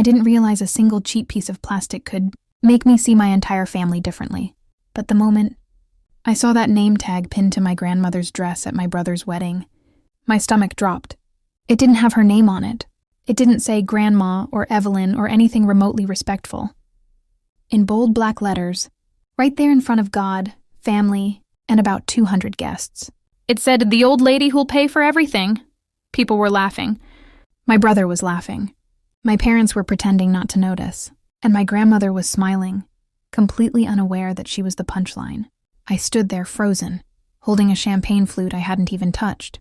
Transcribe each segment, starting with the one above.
I didn't realize a single cheap piece of plastic could make me see my entire family differently. But the moment I saw that name tag pinned to my grandmother's dress at my brother's wedding, my stomach dropped. It didn't have her name on it. It didn't say Grandma or Evelyn or anything remotely respectful. In bold black letters, right there in front of God, family, and about 200 guests. It said, "The old lady who'll pay for everything." People were laughing. My brother was laughing. My parents were pretending not to notice. And my grandmother was smiling, completely unaware that she was the punchline. I stood there frozen, holding a champagne flute I hadn't even touched,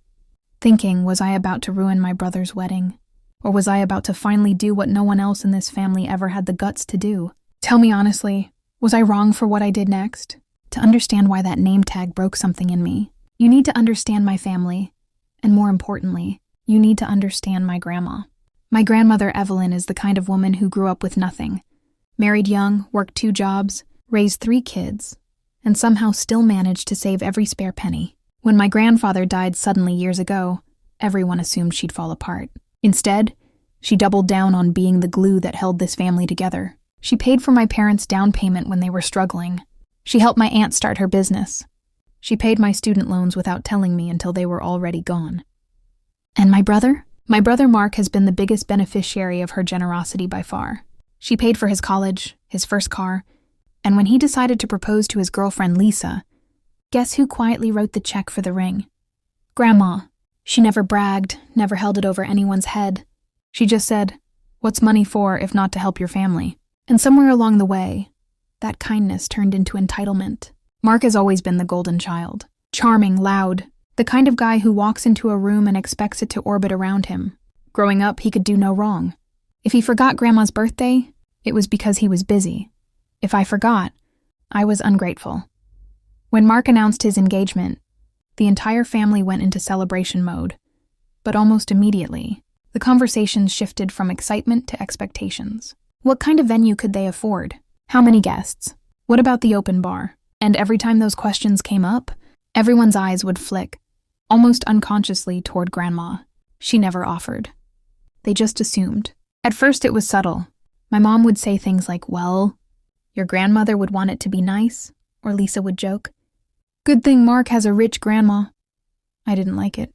thinking, was I about to ruin my brother's wedding? Or was I about to finally do what no one else in this family ever had the guts to do? Tell me honestly, was I wrong for what I did next? To understand why that name tag broke something in me, you need to understand my family, and more importantly, you need to understand my grandma. My grandmother Evelyn is the kind of woman who grew up with nothing, married young, worked 2 jobs, raised 3 kids, and somehow still managed to save every spare penny. When my grandfather died suddenly years ago, everyone assumed she'd fall apart. Instead, she doubled down on being the glue that held this family together. She paid for my parents' down payment when they were struggling. She helped my aunt start her business. She paid my student loans without telling me until they were already gone. And my brother? My brother Mark has been the biggest beneficiary of her generosity by far. She paid for his college, his first car, and when he decided to propose to his girlfriend Lisa, guess who quietly wrote the check for the ring? Grandma. She never bragged, never held it over anyone's head. She just said, "What's money for if not to help your family?" And somewhere along the way, that kindness turned into entitlement. Mark has always been the golden child. Charming, loud, the kind of guy who walks into a room and expects it to orbit around him. Growing up, he could do no wrong. If he forgot Grandma's birthday, it was because he was busy. If I forgot, I was ungrateful. When Mark announced his engagement, the entire family went into celebration mode. But almost immediately, the conversations shifted from excitement to expectations. What kind of venue could they afford? How many guests? What about the open bar? And every time those questions came up, everyone's eyes would flick, almost unconsciously, toward Grandma. She never offered. They just assumed. At first it was subtle. My mom would say things like, "Well, your grandmother would want it to be nice," or Lisa would joke, "Good thing Mark has a rich grandma." I didn't like it.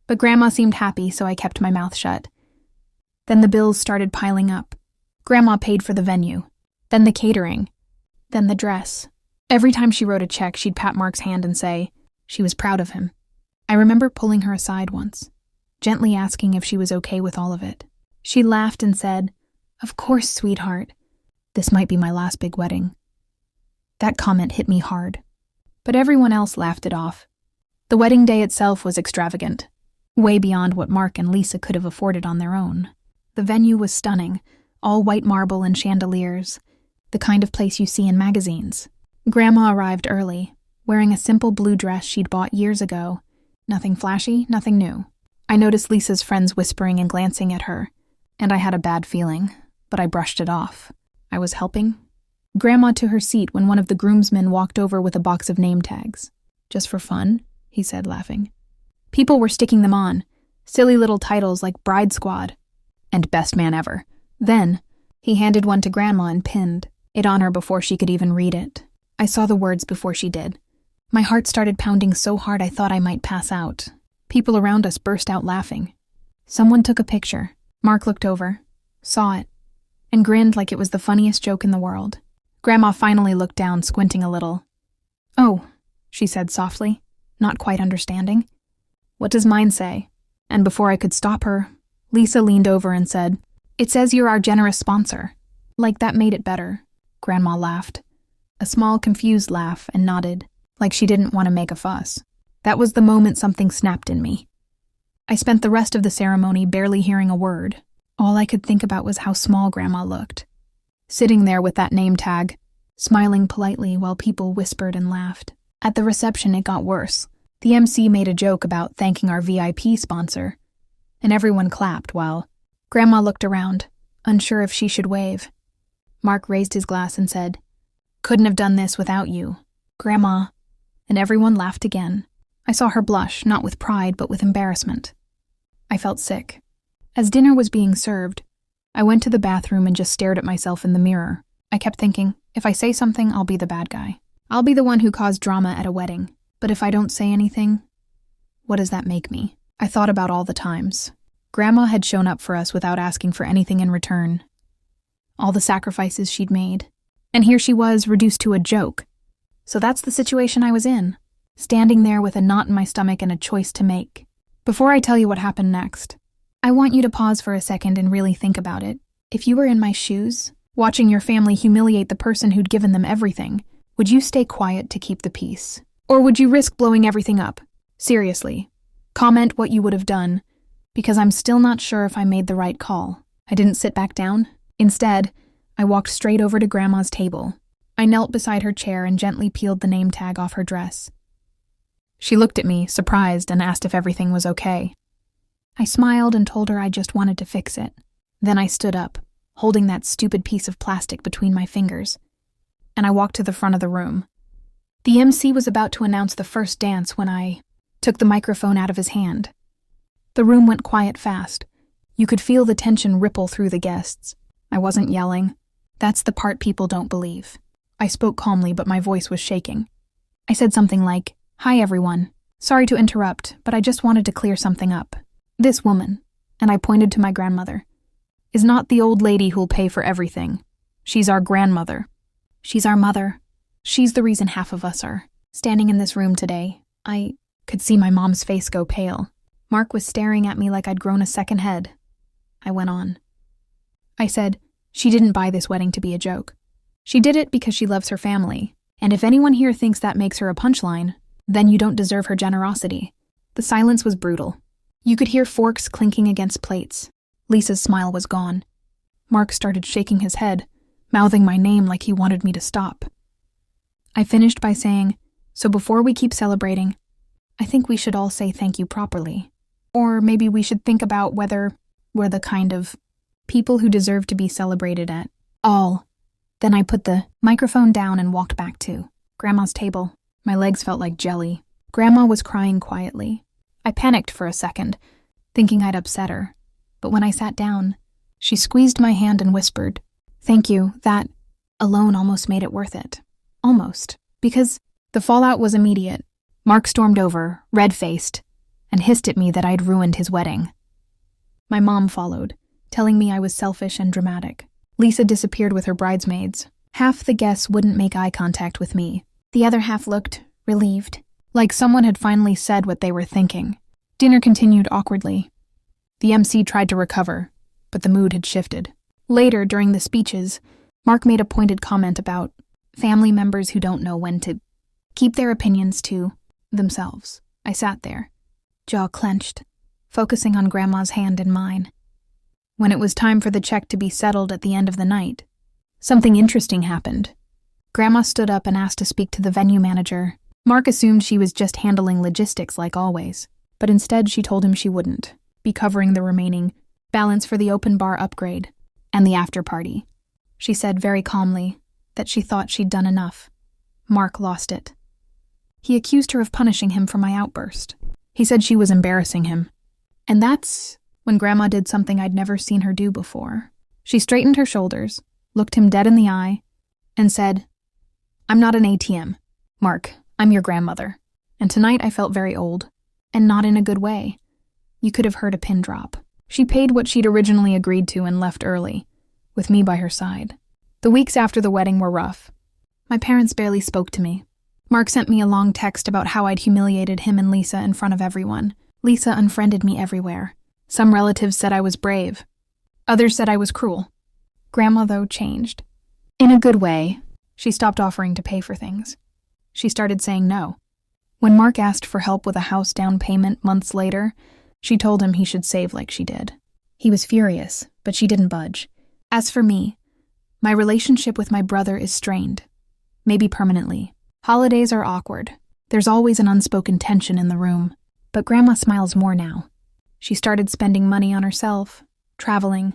But Grandma seemed happy, so I kept my mouth shut. Then the bills started piling up. Grandma paid for the venue, then the catering, then the dress. Every time she wrote a check, she'd pat Mark's hand and say she was proud of him. I remember pulling her aside once, gently asking if she was okay with all of it. She laughed and said, "Of course, sweetheart. This might be my last big wedding." That comment hit me hard, but everyone else laughed it off. The wedding day itself was extravagant, way beyond what Mark and Lisa could have afforded on their own. The venue was stunning, all white marble and chandeliers, the kind of place you see in magazines. Grandma arrived early, wearing a simple blue dress she'd bought years ago. Nothing flashy, nothing new. I noticed Lisa's friends whispering and glancing at her, and I had a bad feeling, but I brushed it off. I was helping. Grandma to her seat when one of the groomsmen walked over with a box of name tags. "Just for fun?" he said, laughing. People were sticking them on, silly little titles like Bride Squad and Best Man Ever. Then, he handed one to Grandma and pinned it on her before she could even read it. I saw the words before she did. My heart started pounding so hard I thought I might pass out. People around us burst out laughing. Someone took a picture. Mark looked over, saw it, and grinned like it was the funniest joke in the world. Grandma finally looked down, squinting a little. "Oh," she said softly, not quite understanding. "What does mine say?" And before I could stop her, Lisa leaned over and said, "It says you're our generous sponsor." Like that made it better. Grandma laughed. A small, confused laugh, and nodded, like she didn't want to make a fuss. That was the moment something snapped in me. I spent the rest of the ceremony barely hearing a word. All I could think about was how small Grandma looked. Sitting there with that name tag, smiling politely while people whispered and laughed. At the reception, it got worse. The MC made a joke about thanking our VIP sponsor, and everyone clapped while Grandma looked around, unsure if she should wave. Mark raised his glass and said, "Couldn't have done this without you, Grandma," and everyone laughed again. I saw her blush, not with pride, but with embarrassment. I felt sick. As dinner was being served, I went to the bathroom and just stared at myself in the mirror. I kept thinking, if I say something, I'll be the bad guy. I'll be the one who caused drama at a wedding. But if I don't say anything, what does that make me? I thought about all the times. Grandma had shown up for us without asking for anything in return. All the sacrifices she'd made. And here she was, reduced to a joke. So that's the situation I was in, standing there with a knot in my stomach and a choice to make. Before I tell you what happened next, I want you to pause for a second and really think about it. If you were in my shoes, watching your family humiliate the person who'd given them everything, would you stay quiet to keep the peace? Or would you risk blowing everything up? Seriously, comment what you would have done, because I'm still not sure if I made the right call. I didn't sit back down. Instead, I walked straight over to Grandma's table. I knelt beside her chair and gently peeled the name tag off her dress. She looked at me, surprised, and asked if everything was okay. I smiled and told her I just wanted to fix it. Then I stood up, holding that stupid piece of plastic between my fingers, and I walked to the front of the room. The MC was about to announce the first dance when I took the microphone out of his hand. The room went quiet fast. You could feel the tension ripple through the guests. I wasn't yelling. That's the part people don't believe. I spoke calmly, but my voice was shaking. I said something like, "Hi everyone. Sorry to interrupt, but I just wanted to clear something up. This woman," and I pointed to my grandmother, "is not the old lady who'll pay for everything. She's our grandmother. She's our mother. She's the reason half of us are standing in this room today." I could see my mom's face go pale. Mark was staring at me like I'd grown a second head. I went on. I said, "She didn't buy this wedding to be a joke. She did it because she loves her family, and if anyone here thinks that makes her a punchline, then you don't deserve her generosity." The silence was brutal. You could hear forks clinking against plates. Lisa's smile was gone. Mark started shaking his head, mouthing my name like he wanted me to stop. I finished by saying, "So before we keep celebrating, I think we should all say thank you properly. Or maybe we should think about whether we're the kind of people who deserve to be celebrated at all." Then I put the microphone down and walked back to Grandma's table. My legs felt like jelly. Grandma was crying quietly. I panicked for a second, thinking I'd upset her. But when I sat down, she squeezed my hand and whispered, "Thank you, that alone almost made it worth it." Almost. Because the fallout was immediate. Mark stormed over, red-faced, and hissed at me that I'd ruined his wedding. My mom followed, telling me I was selfish and dramatic. Lisa disappeared with her bridesmaids. Half the guests wouldn't make eye contact with me. The other half looked relieved, like someone had finally said what they were thinking. Dinner continued awkwardly. The MC tried to recover, but the mood had shifted. Later, during the speeches, Mark made a pointed comment about family members who don't know when to keep their opinions to themselves. I sat there, jaw clenched, focusing on Grandma's hand in mine. When it was time for the check to be settled at the end of the night, something interesting happened. Grandma stood up and asked to speak to the venue manager. Mark assumed she was just handling logistics like always, but instead she told him she wouldn't be covering the remaining balance for the open bar upgrade and the after party. She said very calmly that she thought she'd done enough. Mark lost it. He accused her of punishing him for my outburst. He said she was embarrassing him. And that's when Grandma did something I'd never seen her do before. She straightened her shoulders, looked him dead in the eye, and said, "I'm not an ATM. Mark, I'm your grandmother." And tonight I felt very old, and not in a good way. You could have heard a pin drop. She paid what she'd originally agreed to and left early, with me by her side. The weeks after the wedding were rough. My parents barely spoke to me. Mark sent me a long text about how I'd humiliated him and Lisa in front of everyone. Lisa unfriended me everywhere. Some relatives said I was brave. Others said I was cruel. Grandma, though, changed. In a good way. She stopped offering to pay for things. She started saying no. When Mark asked for help with a house down payment months later, she told him he should save like she did. He was furious, but she didn't budge. As for me, my relationship with my brother is strained. Maybe permanently. Holidays are awkward. There's always an unspoken tension in the room. But Grandma smiles more now. She started spending money on herself, traveling,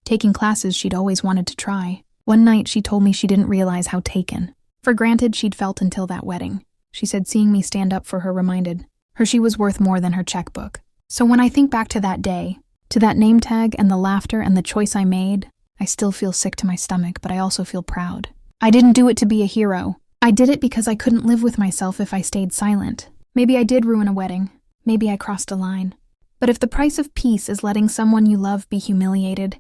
taking classes she'd always wanted to try. One night she told me she didn't realize how taken for granted she'd felt until that wedding. She said seeing me stand up for her reminded her she was worth more than her checkbook. So when I think back to that day, To that name tag and the laughter and the choice I made, I still feel sick to my stomach, but I also feel proud. I didn't do it to be a hero. I did it because I couldn't live with myself if I stayed silent. Maybe I did ruin a wedding. Maybe I crossed a line. But if the price of peace is letting someone you love be humiliated,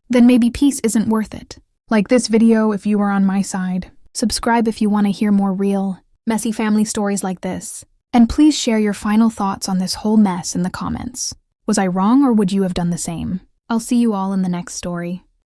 then maybe peace isn't worth it. Like this video if you are on my side. Subscribe if you want to hear more real, messy family stories like this. And please share your final thoughts on this whole mess in the comments. Was I wrong or would you have done the same? I'll see you all in the next story.